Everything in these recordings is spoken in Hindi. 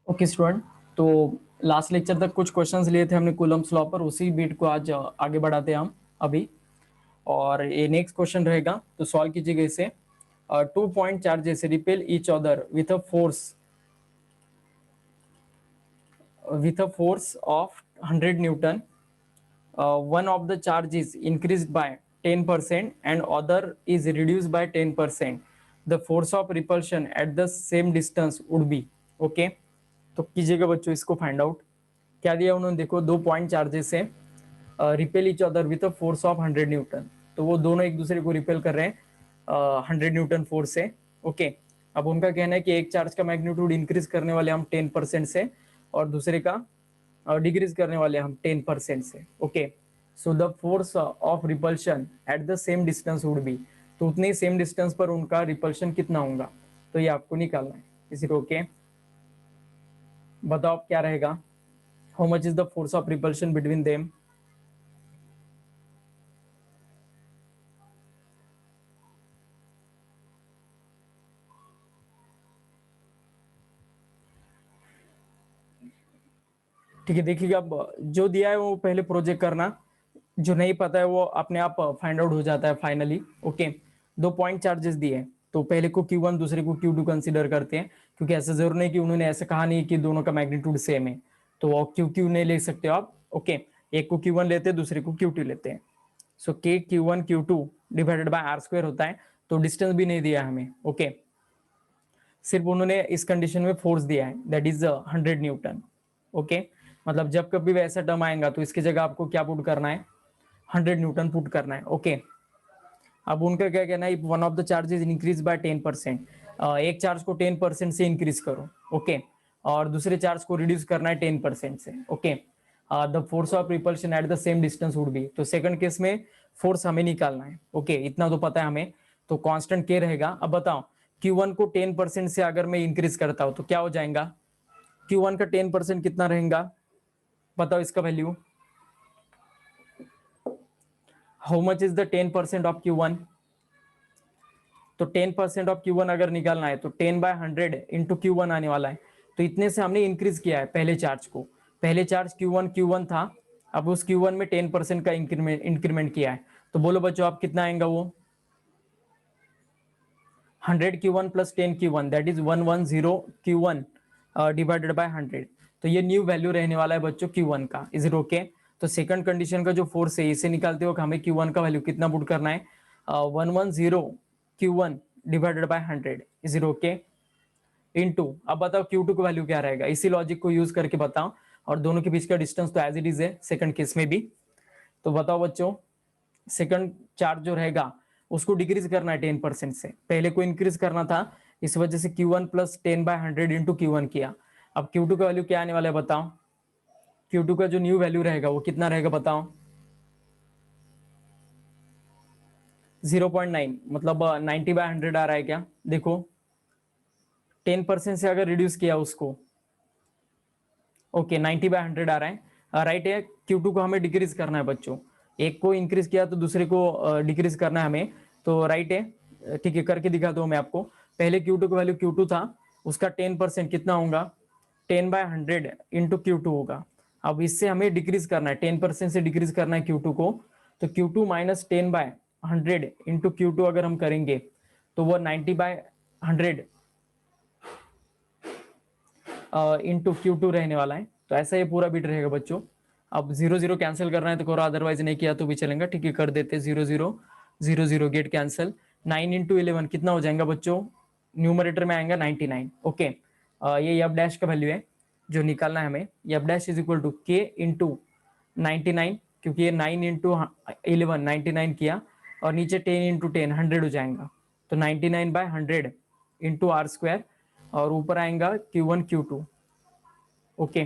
ओके स्टूडेंट, तो लास्ट लेक्चर तक कुछ क्वेश्चंस लिए थे हमने कूलम्ब्स लॉ पर, उसी बीट को आज आगे बढ़ाते हैं हम अभी। और ये नेक्स्ट क्वेश्चन रहेगा, तो सॉल्व कीजिएगा इसे। 2 point charges repel each other with a force of 100 Newton. One of the charge is increased by 10% and other is reduced by 10%. The force of repulsion at the same distance would be. Okay, तो कीजिएगा बच्चों इसको फाइंड आउट। क्या दिया उन्होंने, देखो 2 पॉइंट चार्जेस है, repel each other with a force of 100 Newton. तो वो दोनों एक दूसरे को रिपेल कर रहे हैं 100 न्यूटन फोर्स से। ओके, अब उनका कहना है कि एक चार्ज का मैग्नीट्यूड इंक्रीज करने वाले हम 10% से और दूसरे का डिक्रीज करने वाले हम 10% से। Okay, so the force of repulsion at the same distance would be. तो उतने सेम डिस्टेंस पर उनका रिपल्शन कितना होगा, तो ये आपको निकालना है। Is it okay? बताओ क्या रहेगा, how much is the force of repulsion between them. ठीक है, देखिएगा अब जो दिया है वो पहले प्रोजेक्ट करना, जो नहीं पता है वो अपने आप फाइंड आउट हो जाता है फाइनली। ओके, 2 पॉइंट चार्जेस दिए हैं, तो पहले को Q1 दूसरे को Q2 कंसीडर करते हैं, क्योंकि ऐसा जरूर नहीं कि उन्होंने ऐसा कहा नहीं कि दोनों का मैग्नीट्यूड सेम है, तो वो Q नहीं ले सकते हो आप। ओके, एक को Q1 लेते हैं, दूसरे को Q2 लेते हैं। सो के Q1 Q2 divided by R square होता है, तो डिस्टेंस भी नहीं दिया हमें। ओके, सिर्फ उन्होंने इस कंडीशन में फोर्स दिया है, दैट इज 100 न्यूटन। ओके, मतलब जब कभी वैसा टर्म आएगा तो इसकी जगह आपको क्या पुट करना है, 100 न्यूटन पुट करना है। ओके, अब उनका क्या कहना है, one of the charges increase by 10%। एक चार्ज को 10% से इंक्रीज करो। ओके, और दूसरे चार्ज को रिड्यूस करना है 10% से। Okay, the force of repulsion at the same distance would be. तो सेकंड केस में फोर्स हमें निकालना है। ओके, इतना तो पता है हमें, तो कांस्टेंट के रहेगा। अब बताओ Q1 को 10% से अगर मैं इंक्रीज करता हूं तो क्या हो जाएगा, Q1 का 10% कितना रहेगा, बताओ इसका value. How much is the 10% of Q1? तो 10% ऑफ Q1 अगर निकालना है तो 10/100 इंटू Q1 आने वाला है। तो इतने से हमने इंक्रीज किया है पहले चार्ज को। पहले चार्ज Q1 था, अब उस Q1 में 10% का इंक्रीमेंट किया है। तो बोलो बच्चों आप कितना आएगा वो, 100 Q1 plus 10 Q1, that is 110 Q1 divided by 100। तो ये न्यू वैल्यू रहने वाला है बच्चों Q1 का। Is it okay? तो सेकंड कंडीशन का जो फोर्स है इसे निकालते हो हमें Q1 का वैल्यू कितना पुट करना है, 110 Q1 divided by 100। Is it okay? Into, अब बताओ Q2 का वैल्यू क्या रहेगा, इसी लॉजिक को यूज करके बताओ। और दोनों के बीच का डिस्टेंस तो एज इट इज है सेकंड केस में भी। तो बताओ बच्चों, सेकंड चार्ज जो रहेगा उसको डिक्रीज करना है 10% से, पहले को इंक्रीज करना था, इस वजह से Q1 प्लस 10/100 इंटू Q1 किया। अब Q2 का वैल्यू क्या आने वाला है बताओ, Q2 का जो न्यू वैल्यू रहेगा वो कितना रहेगा बताओ, 0.9, मतलब 90/100 आ रहा है क्या, देखो 10% से अगर रिड्यूस किया उसको। ओके, 90/100 आ रहा है, राइट है। Q2 को हमें डिक्रीज करना है बच्चों, एक को इंक्रीज किया तो दूसरे को डिक्रीज करना है हमें, तो राइट है। ठीक है, करके दिखा दो मैं आपको। पहले Q2 का वैल्यू Q2 था, उसका 10% कितना होगा, 10/100 इंटू Q2 होगा। अब इससे हमें डिक्रीज करना है, 10% से डिक्रीज करना है Q2 को, तो Q2 माइनस 10/100 इंटू Q2 अगर हम करेंगे तो वो 90/100 इंटू Q2 रहने वाला है। तो ऐसा ये पूरा बिट रहेगा बच्चों। अब 0 0 कैंसिल करना है तो करो, अदरवाइज नहीं किया तो भी चलेगा। ठीक है, कर देते 0 0 गेट कैंसिल। 9 इंटू 11 कितना हो जाएगा बच्चों, न्यूमरेटर में आएगा 99। ओके, ये एफ डैश का वैल्यू है जो निकालना है हमें। F dash is equal to K into 99, क्योंकि ये 9 इंटू 11 99 किया, और नीचे 10 इंटू 10 100 हो जाएगा। तो 99/100 इंटू आर स्क्वायर, और ऊपर आएगा Q1 Q2। ओके,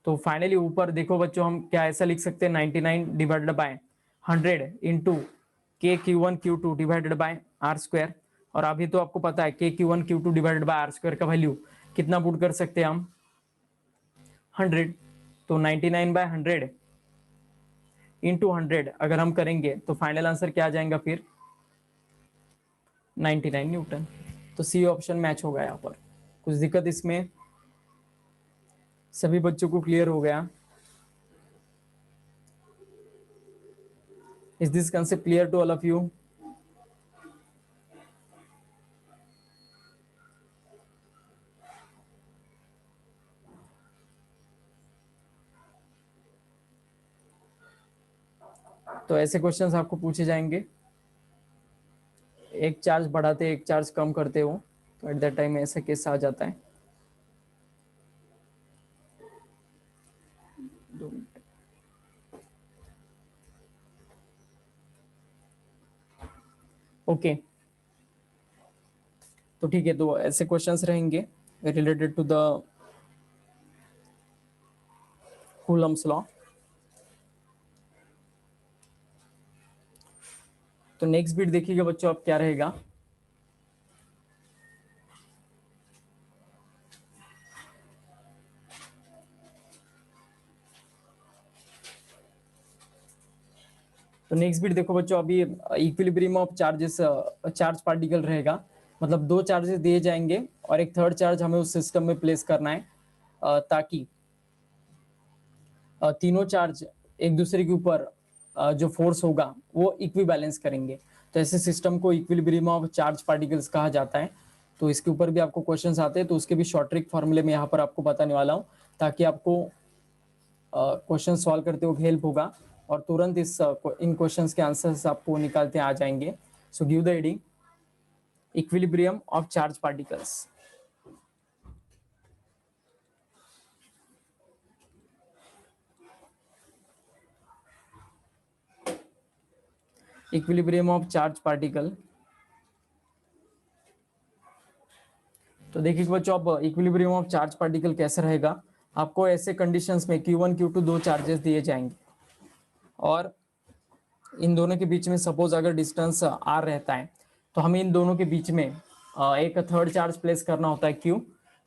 तो फाइनली ऊपर देखो बच्चों, हम क्या ऐसा लिख सकते हैं, 99 डिवाइडेड बाय 100 इंटू के Q1 Q2 divided by R square. और अभी तो आपको पता है के Q1 Q2 divided by R square का वैल्यू कितना पुट कर सकते हैं हम, 100। तो 99/100 इंटू 100 अगर हम करेंगे तो फाइनल आंसर क्या आ जाएगा फिर, 99 न्यूटन। तो सी ऑप्शन मैच होगा यहाँ पर। कुछ दिक्कत इसमें? सभी बच्चों को क्लियर हो गया? Is this concept clear to all of you? तो ऐसे क्वेश्चंस आपको पूछे जाएंगे, एक चार्ज बढ़ाते एक चार्ज कम करते हो, तो एट दैट टाइम ऐसा केस आ जाता है। 2 मिनट। ओके, तो ठीक है, तो ऐसे क्वेश्चंस रहेंगे related to the Coulomb's law. तो नेक्स्ट बीट देखिएगा बच्चों, अब क्या रहेगा। तो नेक्स्ट बीट देखो बच्चों, अभी equilibrium of charges, charge particle रहेगा, मतलब 2 चार्जेस दिए जाएंगे और एक थर्ड चार्ज हमें उस सिस्टम में प्लेस करना है, ताकि तीनों चार्ज एक दूसरे के ऊपर जो फोर्स होगा वो इक्वी बैलेंस करेंगे। तो ऐसे सिस्टम को इक्विलिब्रियम ऑफ चार्ज पार्टिकल्स कहा जाता है। तो इसके ऊपर भी आपको क्वेश्चंस आते हैं, तो उसके भी शॉर्ट ट्रिक फॉर्मूले में यहाँ पर आपको बताने वाला हूँ, ताकि आपको क्वेश्चन सॉल्व करते हुए हेल्प होगा और तुरंत इन क्वेश्चंस के आंसर्स आपको निकालते आ जाएंगे। So give the heading equilibrium of charge particles. Equilibrium of charge particle. तो देखिए बच्चों, अब इक्विलिब्रियम ऑफ चार्ज पार्टिकल कैसे रहेगा। आपको ऐसे कंडीशंस में Q1 Q2 दो चार्जेस दिए जाएंगे और इन दोनों के बीच में सपोज अगर डिस्टेंस R रहता है, तो हमें इन दोनों के बीच में एक थर्ड चार्ज प्लेस करना होता है Q,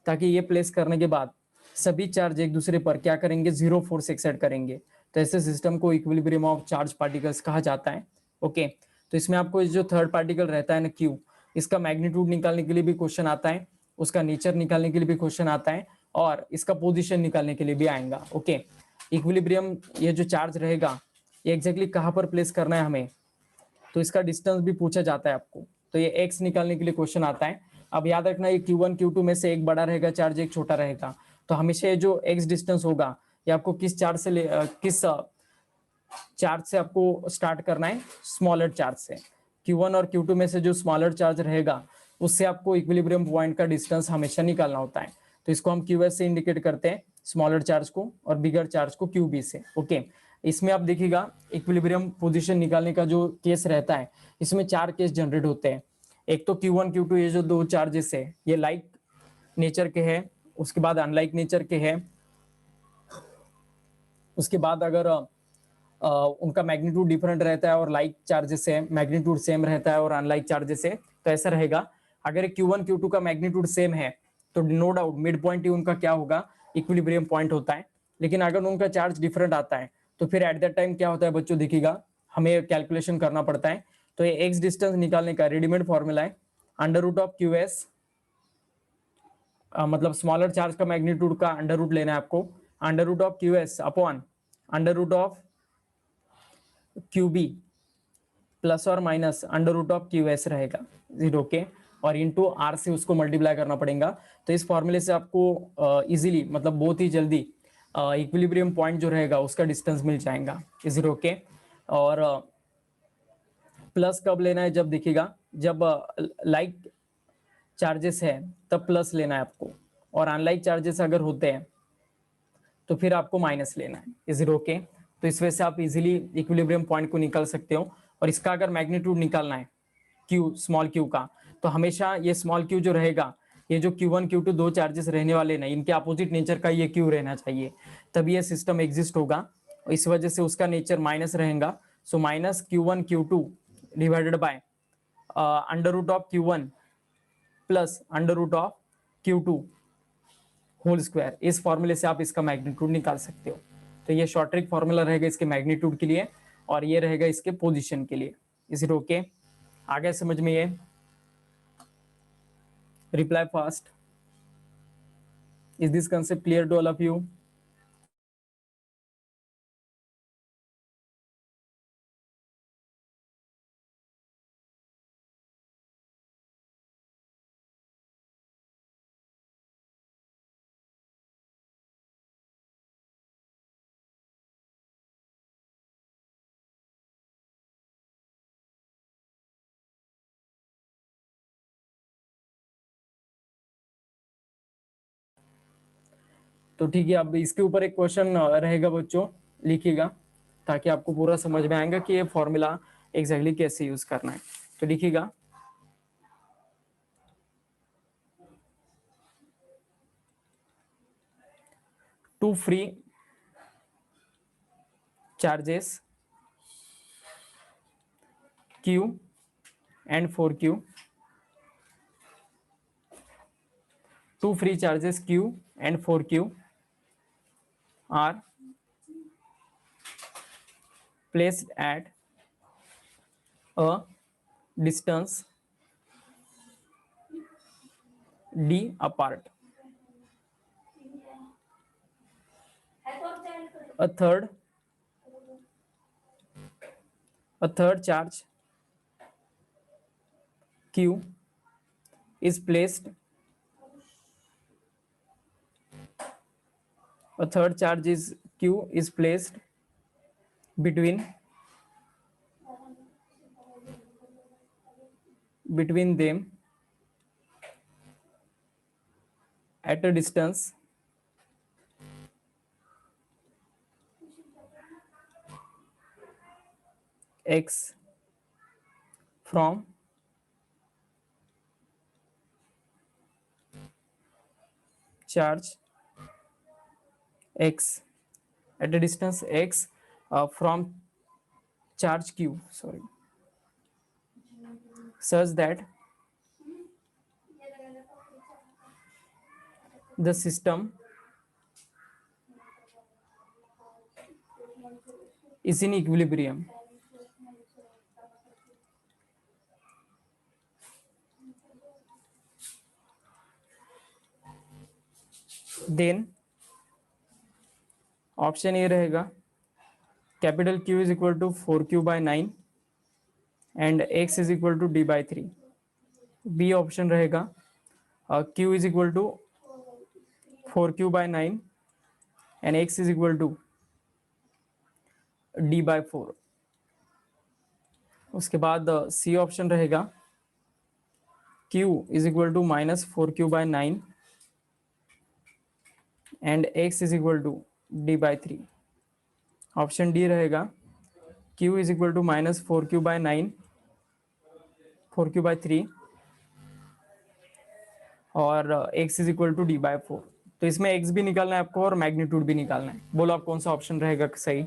ताकि ये प्लेस करने के बाद सभी चार्ज एक दूसरे पर क्या करेंगे, जीरो फोर्स एक्सर्ट करेंगे। तो ऐसे सिस्टम को इक्विलिब्रियम ऑफ चार्ज पार्टिकल्स कहा जाता है। ओके, तो इसमें आपको जो थर्ड पार्टिकल रहता है ना Q, इसका मैग्नीट्यूड निकालने के लिए भी क्वेश्चन आता है, उसका नेचर निकालने के लिए भी क्वेश्चन आता है और इसका पोजीशन निकालने के लिए भी आएगा। ओके, इक्विलिब्रियम ये जो चार्ज रहेगा ये एग्जैक्टली कहाँ पर प्लेस करना है हमें, तो इसका डिस्टेंस भी पूछा जाता है आपको। तो ये एक्स निकालने के लिए क्वेश्चन आता है। अब याद रखना ये Q1 Q2 में से एक बड़ा रहेगा चार्ज, एक छोटा रहेगा। तो हमेशा ये जो एक्स डिस्टेंस होगा ये आपको किस चार्ज से किस चार्ज से आपको स्टार्ट करना है, स्मॉलर चार्ज से। Q1 और Q2 में से जो स्मॉलर चार्ज रहेगा उससे आपको इक्विलिब्रियम पॉइंट का डिस्टेंस हमेशा निकालना होता है। तो इसको हम QS से इंडिकेट करते हैं, स्मॉलर चार्ज को, और बिगर चार्ज को QB से। ओके, इसमें आप देखिएगा इक्विलिब्रियम पोजीशन निकालने का जो केस रहता है, इसमें 4 केस जनरेट होते हैं। एक तो Q1 Q2 ये जो दो चार्जेस है ये लाइक नेचर के हैं, उसके बाद अनलाइक नेचर के हैं, उसके बाद अगर उनका मैग्नीट्यूड डिफरेंट रहता है और लाइक चार्जेस है मैग्नीट्यूड सेम रहता है और अनलाइक चार्जेस है, तो ऐसा रहेगा। अगर Q1 Q2 का मैग्नीट्यूड सेम है तो नो डाउट मिड पॉइंट ही उनका क्या होगा, इक्विलिब्रियम पॉइंट होता है। लेकिन अगर उनका चार्ज डिफरेंट आता है तो फिर एट दैट टाइम क्या होता है बच्चों, देखिएगा हमें कैलकुलेशन करना पड़ता है। तो ये एक्स डिस्टेंस निकालने का रेडीमेड फॉर्मूला है अंडर रूट ऑफ QS, मतलब स्मॉलर चार्ज का मैग्नीट्यूड का अंडर रूट लेना है आपको, under root of QS upon under root of QB plus और minus under root of QS रहेगा 0 के, और इंटू R से उसको मल्टीप्लाई करना पड़ेगा। तो इस फॉर्मूले से आपको इजीली, मतलब बहुत ही जल्दी इक्विलिब्रियम पॉइंट जो रहेगा उसका डिस्टेंस मिल जाएगा 0 के। और प्लस कब लेना है, जब देखिएगा जब लाइक चार्जेस है तब प्लस लेना है आपको, और अनलाइक चार्जेस अगर होते हैं तो फिर आपको माइनस लेना है 0 के। तो इस वजह से आप इजीली इक्विलिब्रियम पॉइंट को निकाल सकते हो। और इसका अगर मैग्नीट्यूड निकालना है Q, स्मॉल q का, तो हमेशा ये स्मॉल q जो रहेगा, ये जो Q1 Q2 दो चार्जेस रहने वाले ना, इनके अपोजिट नेचर का ये q रहना चाहिए, तभी ये सिस्टम एग्जिस्ट होगा। इस वजह से उसका नेचर माइनस रहेगा। So minus Q1 Q2 divided by under root of Q1 plus under root of Q2 whole square. इस फॉर्मूले से आप इसका मैग्नीट्यूड निकाल सकते हो। तो ये शॉर्ट ट्रिक फॉर्मूला रहेगा इसके मैग्नीट्यूड के लिए, और ये रहेगा इसके पोजीशन के लिए। Is it okay? आगे समझ में ये? Reply fast. Is this concept clear to all of you? तो ठीक है, अब इसके ऊपर एक क्वेश्चन रहेगा बच्चों, लिखिएगा ताकि आपको पूरा समझ में आएगा कि ये फॉर्मूला एग्जैक्टली कैसे यूज करना है। तो लिखिएगा, two free charges Q and 4Q, two free charges Q and 4Q are placed at a distance D apart. A third charge Q is placed a third charge is Q is placed between them at a distance x from charge x at a distance x from charge Q, sorry, such that the system is in equilibrium. Then option A रहेगा capital Q is equal to 4Q/9 and X is equal to D/3। B option रहेगा Q is equal to 4Q/9 and X is equal to D/4। उसके बाद सी ऑप्शन रहेगा Q is equal to -4Q/9 and X is equal to D/3। Option D रहेगा Q is equal to -4Q/3 और X is equal to D/4। तो इसमें X भी निकालना है आपको और मैग्नीट्यूड भी निकालना है। बोलो आप कौन सा ऑप्शन रहेगा सही?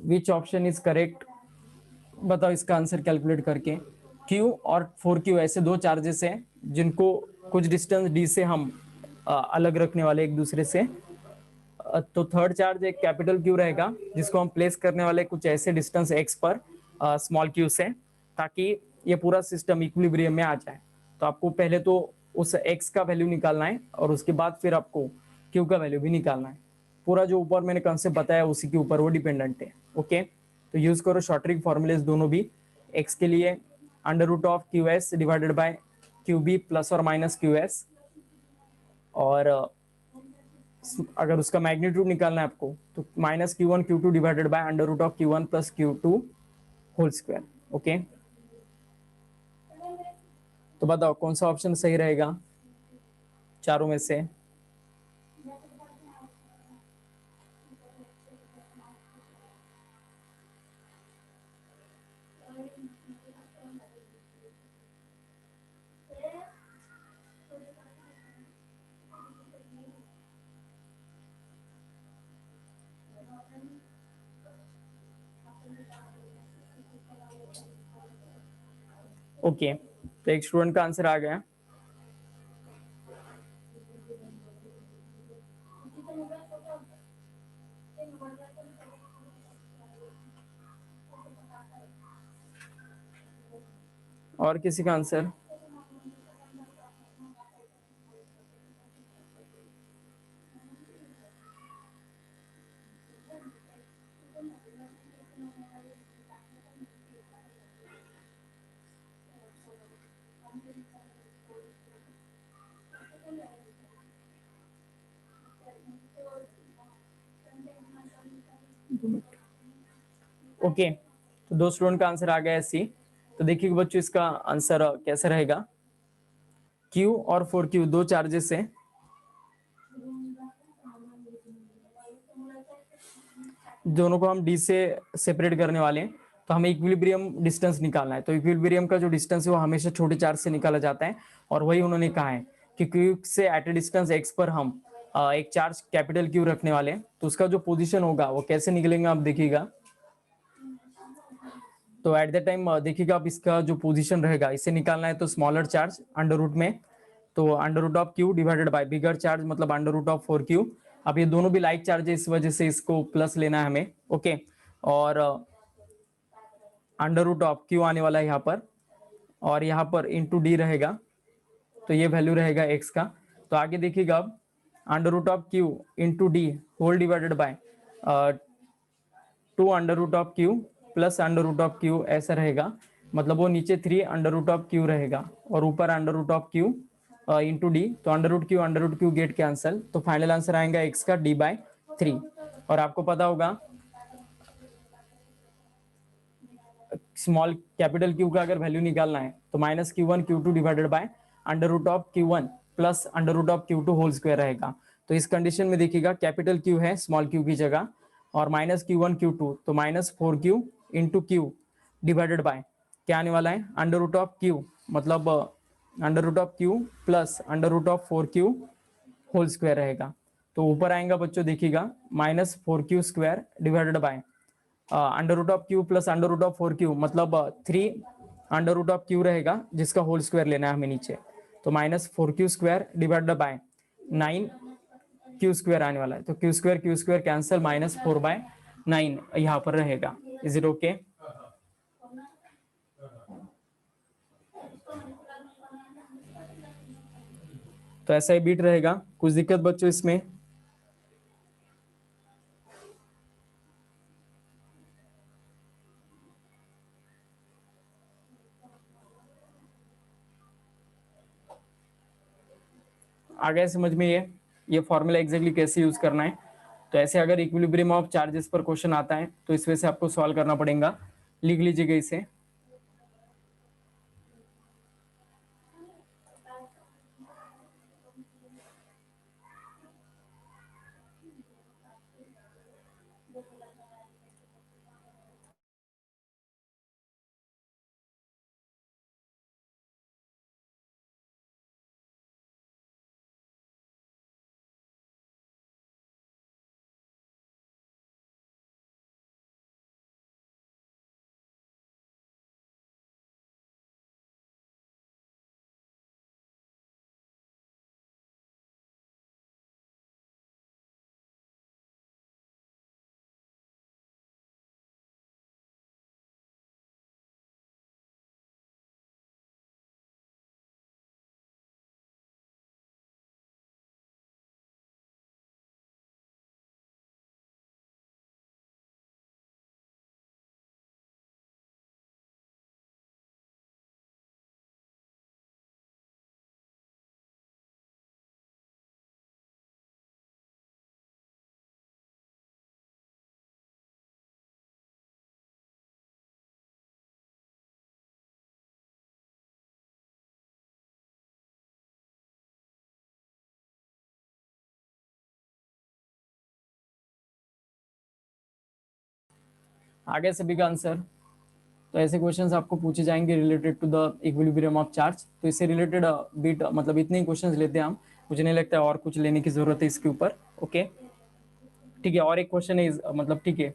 Which option is correct? बताओ इसका आंसर कैलकुलेट करके। Q और 4Q ऐसे दो चार्जेस हैं जिनको कुछ डिस्टेंस D से हम अलग रखने वाले एक दूसरे से। तो थर्ड चार्ज एक कैपिटल Q रहेगा जिसको हम प्लेस करने वाले कुछ ऐसे डिस्टेंस x पर स्मॉल q से, ताकि ये पूरा सिस्टम इक्विलिब्रियम में आ जाए। तो आपको पहले तो उस x का वैल्यू निकालना है और उसके बाद फिर आपको q का वैल्यू भी निकालना है। पूरा जो ऊपर मैंने कंसेप्ट बताया उसी के ऊपर वो डिपेंडेंट है। ओके, तो यूज करो शॉर्ट ट्रिक फॉर्मूलेज दोनों भी। x के लिए √QS divided by QB plus और माइनस QS, और अगर उसका मैग्नीट्यूड निकालना है आपको तो -Q1 Q2 divided by √Q1 plus Q2 whole square. Okay, तो बताओ कौन सा ऑप्शन सही रहेगा चारों में से? ओके, तो एक स्टूडेंट का आंसर आ गया। और किसी का आंसर? ओके, तो दो स्टूडेंट का आंसर आ गया सी। तो देखिए बच्चों इसका आंसर कैसे रहेगा। क्यू और 4Q दो चार्जेस है, दोनों को हम डी से सेपरेट करने वाले हैं। तो हमें इक्विलिब्रियम डिस्टेंस निकालना है। तो इक्विलिब्रियम का जो डिस्टेंस है वो हमेशा छोटे चार्ज से निकाला जाता है, और वही उन्होंने कहा है कि क्यू से एट ए डिस्टेंस एक्स पर हम एक चार्ज कैपिटल क्यू रखने वाले हैं। तो उसका जो पोजीशन होगा वो कैसे निकलेंगे आप देखिएगा। तो एट द टाइम देखिएगा आप, इसका जो पोजीशन रहेगा इसे निकालना है। तो स्मॉलर चार्ज अंडर रूट में, तो under root of Q divided by bigger charge मतलब अंडर रूट ऑफ 4Q। अब ये दोनों भी लाइक चार्ज है, इस वजह से इसको प्लस लेना है हमें। ओके, और अंडर रूट ऑफ क्यू आने वाला है यहाँ पर, और यहाँ पर इंटू डी रहेगा। तो ये वैल्यू रहेगा एक्स का। तो आगे देखिएगा अब, under root of Q into D whole divided by 2 under root of Q plus under root of Q ऐसा रहेगा। मतलब वो नीचे 3 अंडर रूट ऑफ क्यू रहेगा और ऊपर under root of Q into D. तो under root Q get cancel, तो फाइनल आंसर आएगा एक्स का d/3। और आपको पता होगा स्मॉल कैपिटल क्यू का अगर वैल्यू निकालना है तो -Q1 Q2 divided by under root of Q1 plus under root of Q2 whole square रहेगा। तो इस कंडीशन में देखिएगा कैपिटल क्यू है स्मॉल क्यू की जगह, और -Q1 Q2 तो -4Q into Q divided bye क्या आने वाला है अंडर रूट ऑफ क्यू, मतलब under root of Q plus under root of 4Q whole square रहेगा। तो ऊपर आएगा बच्चों देखिएगा -4Q² divided by under root of Q plus under root of 4Q मतलब 3 अंडर रूट ऑफ क्यू रहेगा जिसका होल स्क्वायर लेना है हमें नीचे। तो -4Q² डिवाइडेड बाय 9Q² आने वाला है। तो Q² कैंसिल, -4/9 यहाँ पर रहेगा। Is it okay? तो ऐसा ही बीट रहेगा। कुछ दिक्कत बच्चों इसमें? आ गया समझ में ये फॉर्मूला एग्जैक्टली कैसे यूज करना है? तो ऐसे अगर इक्विलिब्रियम ऑफ चार्जेस पर क्वेश्चन आता है तो इस वजह से आपको सॉल्व करना पड़ेगा। लिख लीजिएगा इसे। आगे सभी का आंसर। तो ऐसे क्वेश्चंस आपको पूछे जाएंगे related to the equilibrium of charge. तो इससे रिलेटेड बीट मतलब इतने ही क्वेश्चंस लेते हैं हम। मुझे नहीं लगता है और कुछ लेने की जरूरत है इसके ऊपर। ओके, ठीक है। और एक क्वेश्चन है मतलब ठीक है,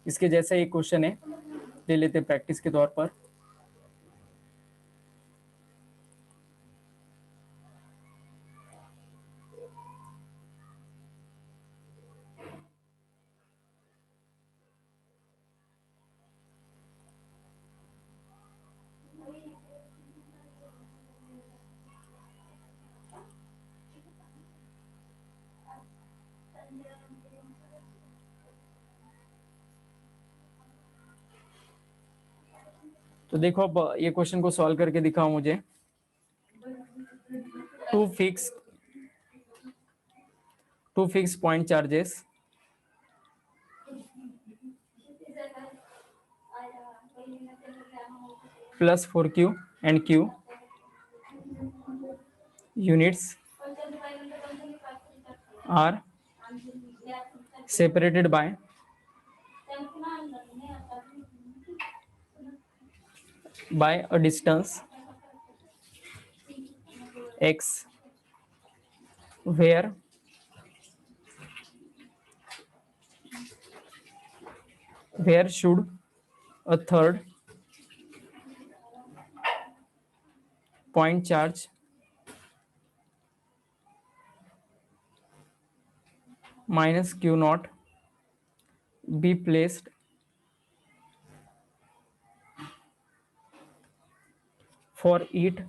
इसके जैसा एक क्वेश्चन है, ले लेते हैं प्रैक्टिस के तौर पर। तो देखो अब ये क्वेश्चन को सॉल्व करके दिखाओ मुझे। Two fix point charges +4Q and Q units are separated by a distance x, where should a third point charge minus q naught be placed for it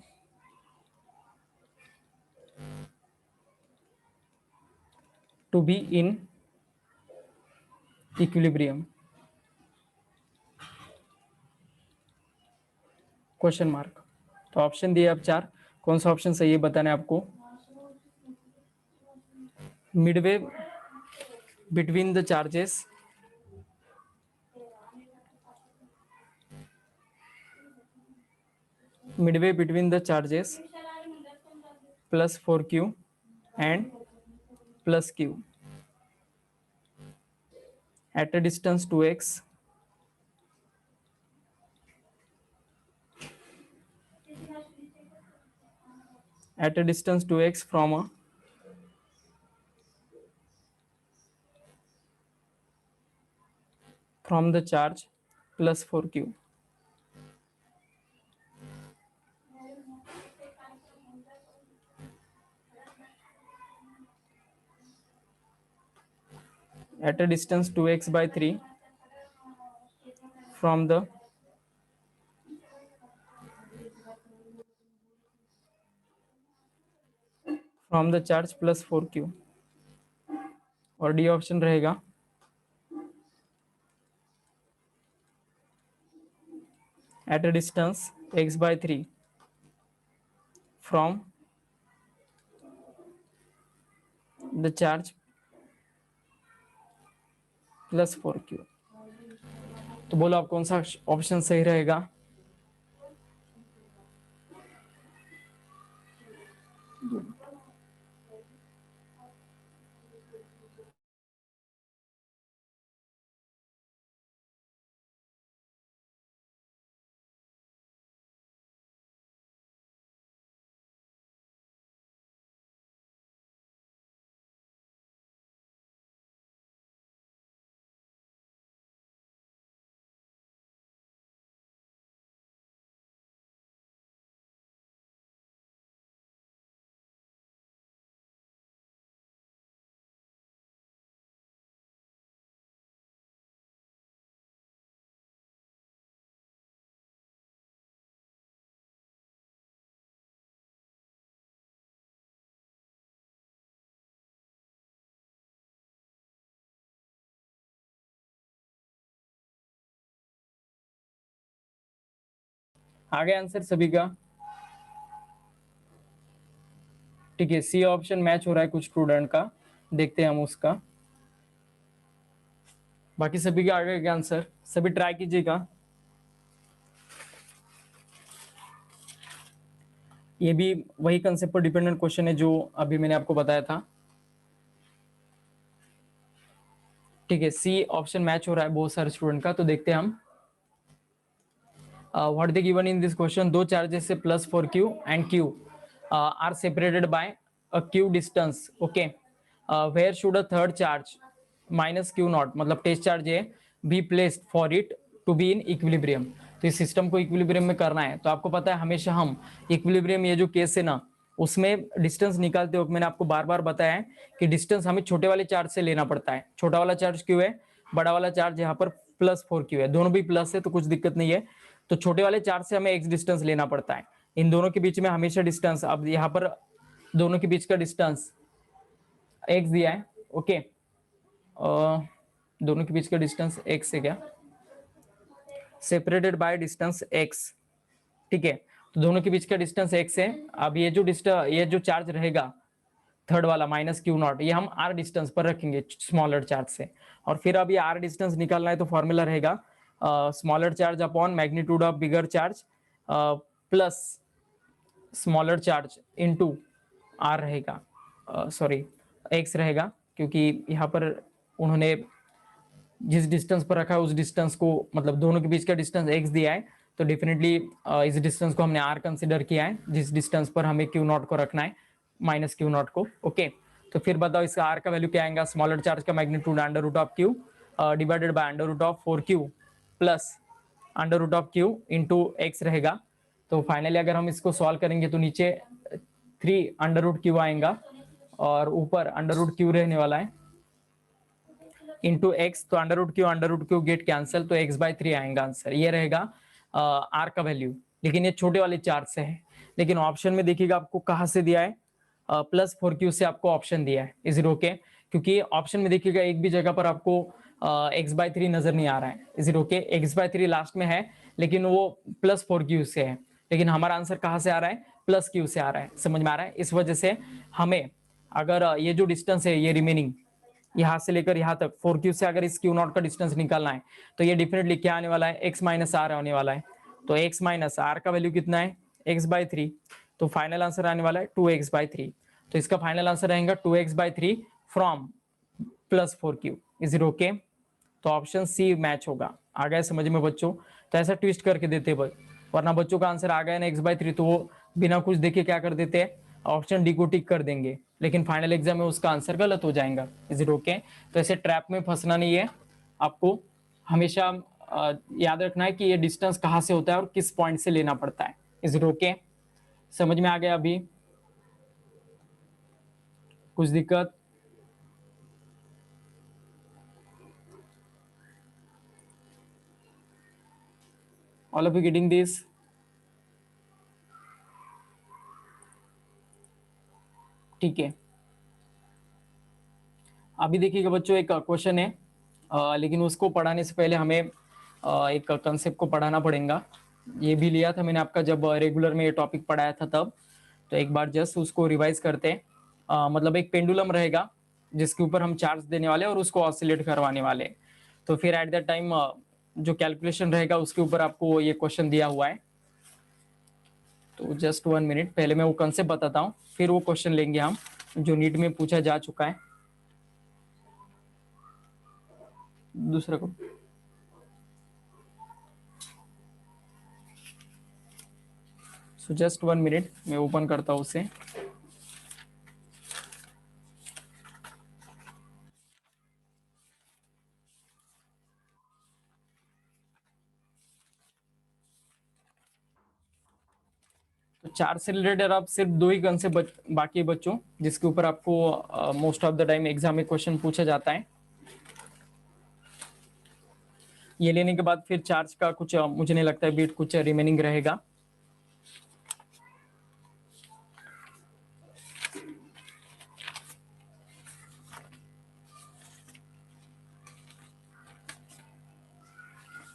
to be in equilibrium? Question mark. तो ऑप्शन दिए अब 4, कौन सा ऑप्शन सही है बताना है आपको। Midway between the charges plus 4q and plus q at a distance 2x from the charge plus 4q. At a distance 2x by 3 from the charge plus 4q, और डी ऑप्शन रहेगा at a distance x by 3 from the charge plus 4q। तो बोलो आप कौन सा ऑप्शन सही रहेगा। आगे आंसर सभी का ठीक है। सी ऑप्शन मैच हो रहा है कुछ स्टूडेंट का, देखते हैं हम उसका। बाकी सभी के आगे का आंसर सभी ट्राई कीजिएगा। ये भी वही कंसेप्ट पर डिपेंडेंट क्वेश्चन है जो अभी मैंने आपको बताया था। ठीक है, सी ऑप्शन मैच हो रहा है बहुत सारे स्टूडेंट का, तो देखते हैं हम। What they given in this question, दो चार्जेस से plus 4q and q are separated by a q distance, okay. Where should a third charge minus q naught, मतलब टेस्ट चार्ज है, be placed for it to be in equilibrium. तो इस सिस्टम को इक्विलिब्रियम में करना है। तो आपको पता है हमेशा हम इक्विलिब्रियम, ये जो केस है ना, उसमें डिस्टेंस निकालते वक्त मैंने आपको बार बार बताया है कि डिस्टेंस हमें छोटे वाले चार्ज से लेना पड़ता है। छोटा वाला चार्ज क्यू है, बड़ा वाला चार्ज यहाँ पर प्लस 4q है, दोनों भी प्लस है तो कुछ दिक्कत नहीं है। तो छोटे वाले चार्ज से हमें x डिस्टेंस लेना पड़ता है। इन दोनों के बीच में हमेशा डिस्टेंस, अब यहाँ पर दोनों के बीच का डिस्टेंस x दिया है, ओके। दोनों के बीच का डिस्टेंस x है क्या, सेपरेटेड बाय डिस्टेंस x, ठीक है। तो दोनों के बीच का डिस्टेंस x है। अब ये जो चार्ज रहेगा थर्ड वाला माइनस क्यू नॉट, ये हम r डिस्टेंस पर रखेंगे स्मॉलर चार्ज से। और फिर अब ये r डिस्टेंस निकालना है तो फॉर्मूला रहेगा smaller charge upon magnitude of bigger charge plus smaller charge into R रहेगा, सॉरी एक्स रहेगा, क्योंकि यहाँ पर उन्होंने जिस डिस्टेंस पर रखा है उस डिस्टेंस को, मतलब दोनों के बीच का डिस्टेंस एक्स दिया है, तो डेफिनेटली इस डिस्टेंस को हमने आर कंसिडर किया है, जिस डिस्टेंस पर हमें क्यू नॉट को रखना है, माइनस क्यू नॉट को। ओके, तो फिर बताओ इसका आर का वैल्यू क्या आएगा, स्मॉलर चार्ज का magnitude under root of Q divided by under root of 4q plus under root of Q into X रहेगा। तो फाइनली अगर हम इसको सॉल्व करेंगे तो नीचे 3 अंडर रूट क्यू आएगा और ऊपर अंडर रूट क्यू रहने वाला है इंटू एक्स, तो under root Q get cancel, तो x/3 आएगा आंसर, ये रहेगा आर का वैल्यू। लेकिन ये छोटे वाले चार्ज से है, लेकिन ऑप्शन में देखिएगा आपको कहाँ से दिया है, +4q से आपको ऑप्शन दिया है। Is it okay? क्योंकि ऑप्शन में देखिएगा एक भी जगह पर आपको x/3 नजर नहीं आ रहा है। Is it okay? x/3 last में है, लेकिन वो +4q से है, लेकिन हमारा आंसर कहाँ से आ रहा है, +q से आ रहा है। समझ में आ रहा है? इस वजह से हमें अगर ये जो डिस्टेंस है, ये रिमेनिंग यहाँ से लेकर यहाँ तक 4q से अगर इस q0 का डिस्टेंस निकालना है, तो ये डेफिनेटली क्या आने वाला है, x माइनस आर आने वाला है। तो x माइनस आर का वैल्यू कितना है, x/3, तो फाइनल आंसर आने वाला है 2x/3। तो इसका फाइनल आंसर रहेगा 2x/3 from +4q। Is it okay? तो ऑप्शन सी मैच होगा। आ गया समझ में बच्चों? तो ऐसा ट्विस्ट करके देते हैं, वरना बच्चों का आंसर आ गया ना x/3, तो वो बिना कुछ देखे क्या कर देते हैं, ऑप्शन डी को टिक कर देंगे, लेकिन फाइनल एग्जाम में उसका आंसर गलत हो जाएगा। Is it okay? तो ऐसे ट्रैप में फंसना नहीं है, आपको हमेशा याद रखना है कि ये डिस्टेंस कहाँ से होता है और किस पॉइंट से लेना पड़ता है। Is it okay? समझ में आ गया? अभी कुछ दिक्कत? All of you getting this? ठीक है, अभी देखिएगा बच्चों एक क्वेश्चन है, लेकिन उसको पढ़ाने से पहले हमें एक कंसेप्ट को पढ़ाना पड़ेगा। ये भी लिया था मैंने आपका जब रेगुलर में ये टॉपिक पढ़ाया था तब, तो एक बार जस्ट उसको रिवाइज करते हैं। मतलब एक पेंडुलम रहेगा जिसके ऊपर हम चार्ज देने वाले हैं और उसको ऑसिलेट करवाने वाले हैं। तो फिर एट दैट टाइम जो कैलकुलेशन रहेगा उसके ऊपर आपको ये क्वेश्चन दिया हुआ है। तो जस्ट 1 मिनट, पहले मैं वो कंसेप्ट बताता हूँ, फिर वो क्वेश्चन लेंगे हम जो नीट में पूछा जा चुका है। दूसरा को सो जस्ट 1 मिनट, मैं ओपन करता हूँ उसे। तो चार से रिलेटेड आप सिर्फ 2 ही कंसेप्ट बाकी बच्चों जिसके ऊपर आपको most of the time exam में क्वेश्चन पूछा जाता है। ये लेने के बाद फिर चार्ज का कुछ मुझे नहीं लगता है बीट कुछ रिमेनिंग रहेगा।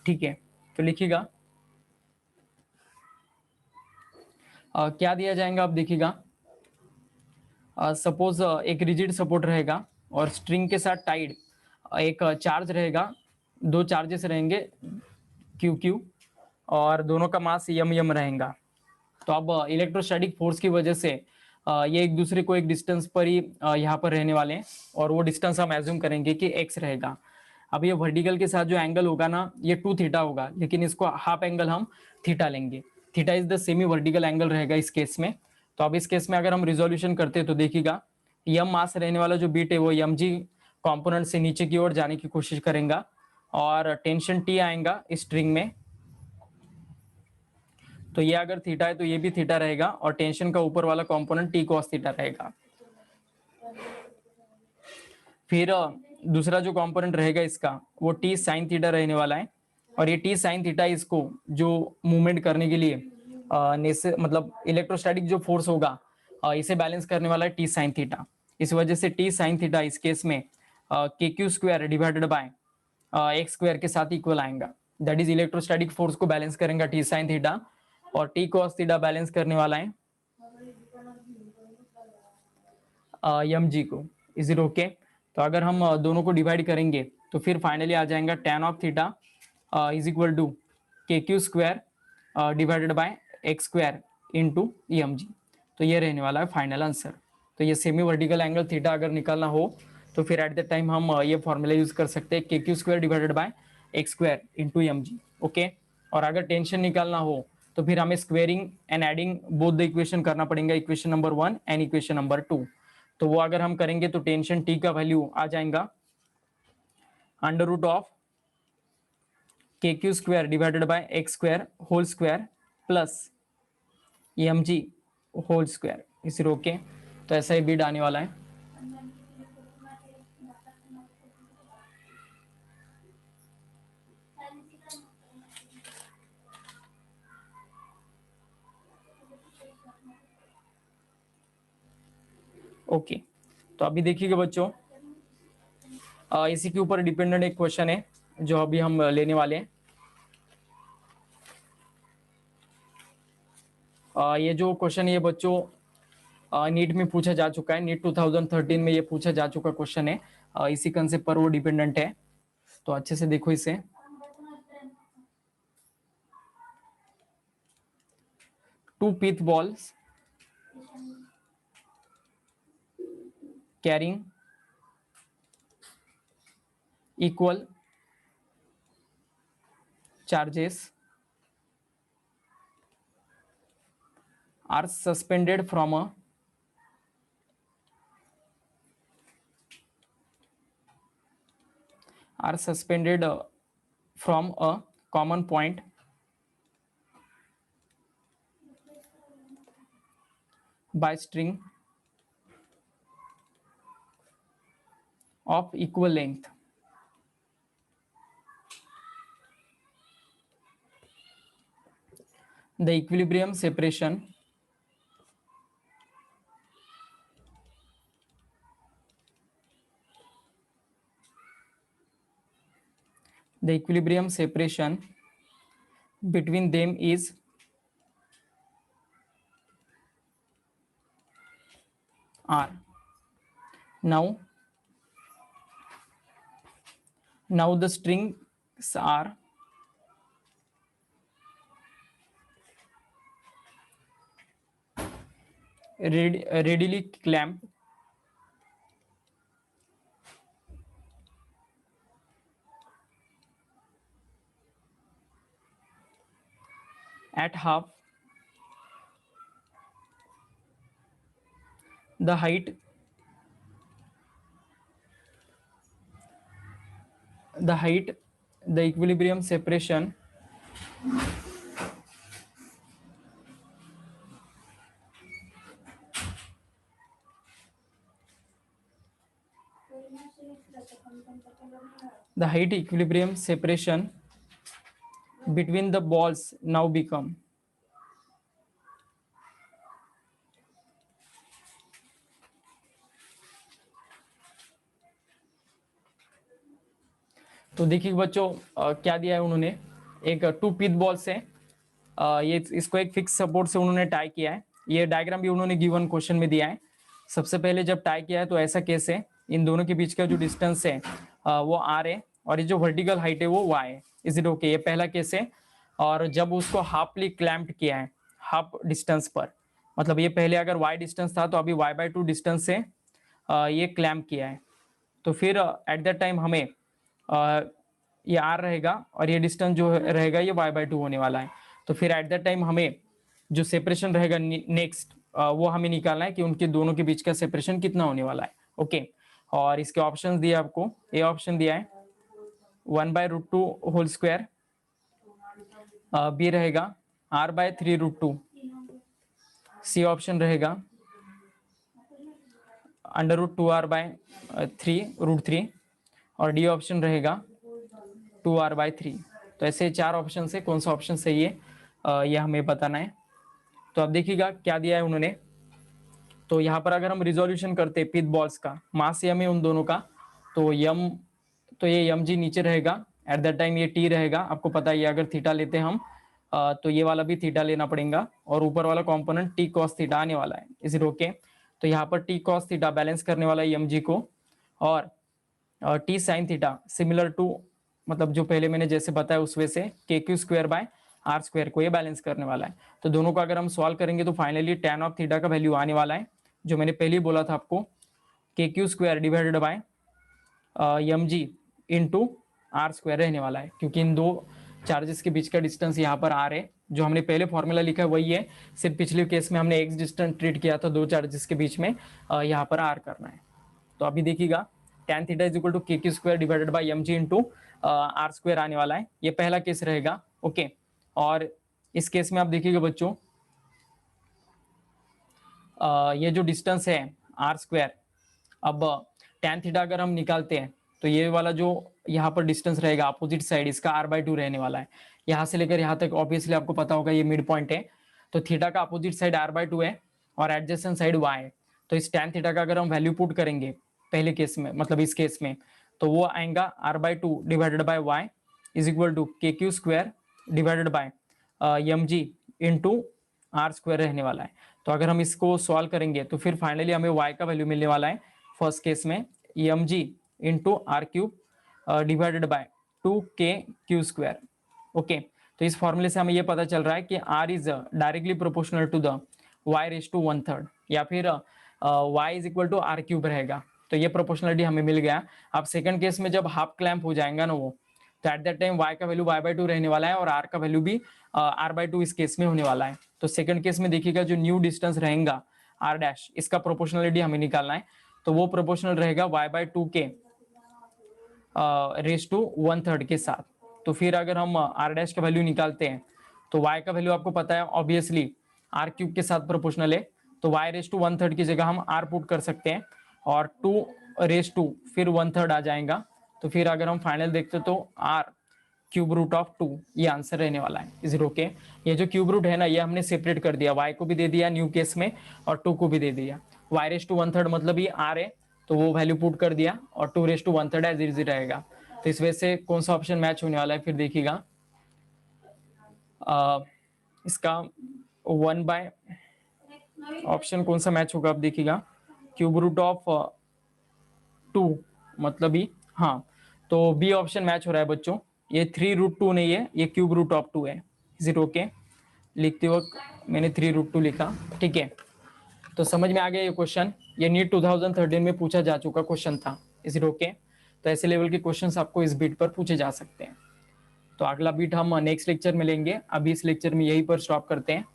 ठीक है, तो लिखिएगा क्या दिया जाएगा, आप देखिएगा। सपोज एक रिजिड सपोर्ट रहेगा और स्ट्रिंग के साथ टाइड एक चार्ज रहेगा, 2 चार्जेस रहेंगे क्यू क्यू, और दोनों का मास यम यम रहेगा। तो अब इलेक्ट्रोस्टैटिक फोर्स की वजह से ये एक दूसरे को एक डिस्टेंस पर ही यहाँ पर रहने वाले हैं, और वो डिस्टेंस हम एज्यूम करेंगे कि एक्स रहेगा। अब ये वर्टिकल के साथ जो एंगल होगा ना, ये 2 थीटा होगा, लेकिन इसको हाफ एंगल हम थीटा लेंगे। Theta is the semi vertical angle रहेगा इस केस में। तो अब इस केस में अगर हम रिजोल्यूशन करते हैं तो देखिएगा, यम मास रहने वाला जो बीट है वो यम जी कॉम्पोनेंट से नीचे की ओर जाने की कोशिश करेगा, और टेंशन टी आएगा स्ट्रिंग में। तो ये अगर थीटा है तो ये भी थीटा रहेगा, और टेंशन का ऊपर वाला कंपोनेंट टी कॉस थीटा रहेगा। फिर दूसरा जो कंपोनेंट रहेगा इसका वो टी साइन थीटा रहने वाला है, और ये टी साइन थीटा इसको जो मूवमेंट करने के लिए मतलब इलेक्ट्रोस्टैटिक जो फोर्स होगा इसे बैलेंस करने वाला है टी साइन थीटा। इस वजह से टी साइन थीटा इस केस में के Q square divided by X square के साथ इक्वल आएगा। दैट इज इलेक्ट्रोस्टैटिक फोर्स को बैलेंस करेगा टी साइन थीटा, और टी कॉस थीटा बैलेंस करने वाला है एम जी को। Is it okay? तो अगर हम दोनों को डिवाइड करेंगे तो फिर फाइनली आ जाएगा tan of theta is equal to K Q square divided by X square into M G. तो ये रहने वाला है फाइनल आंसर। तो ये सेमी वर्टिकल एंगल थीटा अगर निकालना हो तो फिर एट द टाइम हम ये फॉर्मूला यूज कर सकते हैं KQ² divided by x² into mg। Okay, और अगर टेंशन निकालना हो तो फिर हमें squaring and adding both the equation करना पड़ेगा, equation number 1 and equation number 2। तो वो अगर हम करेंगे तो टेंशन टी का वैल्यू आ जाएगा under root of KQ² divided by x² whole square plus mg whole square, इसी ओके। तो ऐसा ही बीड आने वाला है। ओके, तो अभी देखिएगा बच्चों, इसी के ऊपर डिपेंडेंट एक क्वेश्चन है जो अभी हम लेने वाले हैं। ये जो क्वेश्चन है ये बच्चों नीट में पूछा जा चुका है, नीट 2013 में ये पूछा जा चुका क्वेश्चन है। इसी कंसेप्ट पर वो डिपेंडेंट है, तो अच्छे से देखो इसे। Two pith balls carrying equal charges are suspended from a from a common point by string of equal length. The equilibrium separation between them is R. Now the strings are readily clamped at half the height. The equilibrium separation between the balls now become तो देखिए बच्चों क्या दिया है उन्होंने, एक टू पिथ बॉल्स है, ये इसको एक फिक्स सपोर्ट से उन्होंने टाई किया है। ये डायग्राम भी उन्होंने गिवन क्वेश्चन में दिया है। सबसे पहले जब टाई किया है तो ऐसा केस है, इन दोनों के बीच का जो डिस्टेंस है वो आर है और ये जो वर्टिकल हाइट है वो वाई है। Is it okay? ये पहला केस है। और जब उसको हाफली क्लैम्प्ड किया है हाफ डिस्टेंस पर, मतलब ये पहले अगर वाई डिस्टेंस था तो अभी y/2 डिस्टेंस से ये क्लैम्प किया है, तो फिर एट दैट टाइम हमें ये r रहेगा और ये डिस्टेंस जो रहेगा ये y/2 होने वाला है। तो फिर एट दैट टाइम हमें जो सेपरेशन रहेगा नेक्स्ट वो हमें निकालना है कि उनके दोनों के बीच का सेपरेशन कितना होने वाला है। ओके, और इसके ऑप्शंस दिए आपको, ए ऑप्शन दिया है 1/√2 होल स्क्वायर, बी रहेगा r/3√2, सी ऑप्शन रहेगा √2r/3√3 और डी ऑप्शन रहेगा 2r/3। तो ऐसे चार ऑप्शन से कौन सा ऑप्शन सही है ये हमें बताना है। तो अब देखिएगा क्या दिया है उन्होंने। तो यहाँ पर अगर हम रिजोल्यूशन करते पिथ बॉल्स का, मास यम है उन दोनों का, तो ये mg नीचे रहेगा, एट दैट टाइम ये t रहेगा। आपको पता है ये अगर थीटा लेते हैं हम तो ये वाला भी थीटा लेना पड़ेगा और ऊपर वाला कंपोनेंट t cos थीटा आने वाला है। Is it okay? तो यहाँ पर t cos थीटा बैलेंस करने वाला है mg को, और t sin theta similar to, मतलब जो पहले मैंने जैसे बताया उस वे से KQ²/r² को ये बैलेंस करने वाला है। तो दोनों को अगर हम सॉल्व करेंगे तो फाइनली tan ऑफ थीटा का वैल्यू आने वाला है जो मैंने पहले ही बोला था आपको, K Q square divided by M G into R square रहने वाला है, क्योंकि इन दो चार्जेस के बीच का डिस्टेंस यहाँ पर आर है। जो हमने पहले फॉर्मूला लिखा है वही है, सिर्फ पिछले केस में हमने एक्स डिस्टेंस ट्रीट किया था, दो चार्जेस के बीच में यहाँ पर आर करना है। तो अभी देखिएगा tan theta is equal to K Q square divided by M G into R square आने वाला है, ये पहला केस रहेगा। ओके, और इस केस में आप देखिएगा बच्चों, ये जो डिस्टेंस है आर स्क्वायर, अब tan थीटा अगर हम निकालते हैं तो ये वाला जो यहाँ पर डिस्टेंस रहेगा अपोजिट साइड, इसका r/2 रहने वाला है। यहाँ से लेकर यहाँ तक ऑब्वियसली आपको पता होगा ये मिड पॉइंट है, तो थीटा का अपोजिट साइड r/2 है और एडजेसेंट साइड y है। तो इस tan थीटा का अगर हम वैल्यू पुट करेंगे पहले केस में, मतलब इस केस में, तो वो आएगा r/2 divided by y is equal to K Q square divided by M G into R square रहने वाला है। तो अगर हम इसको सॉल्व करेंगे तो फिर फाइनली हमें y का वैल्यू मिलने वाला है फर्स्ट केस में M G into R cube divided by 2k Q square. Okay, तो इस फॉर्मूले से हमें ये पता चल रहा है कि r is directly proportional to the y raise to 1/3 या फिर y is equal to R cube रहेगा। तो ये प्रोपोर्शनलिटी हमें मिल गया। अब सेकंड केस में जब हाफ क्लैंप हो जाएगा ना वो, तो एट दैट टाइम y का वैल्यू y/2 रहने वाला है और r का वैल्यू भी r/2 इस केस में होने वाला है। तो सेकंड केस में देखिएगा जो न्यू डिस्टेंस रहेगा r डैश, इसका प्रोपोर्शनलिटी हमें निकालना है, तो वो प्रोपोर्शनल रहेगा y/2 के रेज टू 1/3 के साथ। तो फिर अगर हम r डैश का वैल्यू निकालते हैं तो y का वैल्यू आपको पता है ऑब्वियसली r क्यूब के साथ प्रोपोर्शनल है, तो y रेज टू 1/3 की जगह हम r पुट कर सकते हैं और 2 रेज टू फिर 1/3 आ जाएगा। तो फिर अगर हम फाइनल देखते तो r क्यूब रूट ऑफ 2 ये आंसर रहने वाला है। Is it okay? ये जो क्यूब रूट है ना, ये हमने सेपरेट कर दिया, y को भी दे दिया न्यू केस में और 2 को भी दे दिया। y रेज टू 1/3 मतलब ये r है, तो वो वैल्यू पुट कर दिया और 2 रेज टू 1/3 एज इट रहेगा। तो इस वजह से कौन सा ऑप्शन मैच होने वाला है फिर देखिएगा, इसका 1 बाय ऑप्शन कौन सा मैच होगा, अब देखिएगा क्यूब रूट ऑफ 2 मतलब ही, हाँ, तो बी ऑप्शन मैच हो रहा है बच्चों। ये 3√2 नहीं है, ये क्यूब रूट ऑफ 2 है। Is it okay? लिखते वक्त मैंने 3√2 लिखा, ठीक है। तो समझ में आ गया ये क्वेश्चन, ये नीट 2013 में पूछा जा चुका क्वेश्चन था। Is it okay? तो ऐसे लेवल के क्वेश्चंस आपको इस बीट पर पूछे जा सकते हैं। तो अगला बीट हम नेक्स्ट लेक्चर में लेंगे, अभी इस लेक्चर में यहीं पर स्टॉप करते हैं।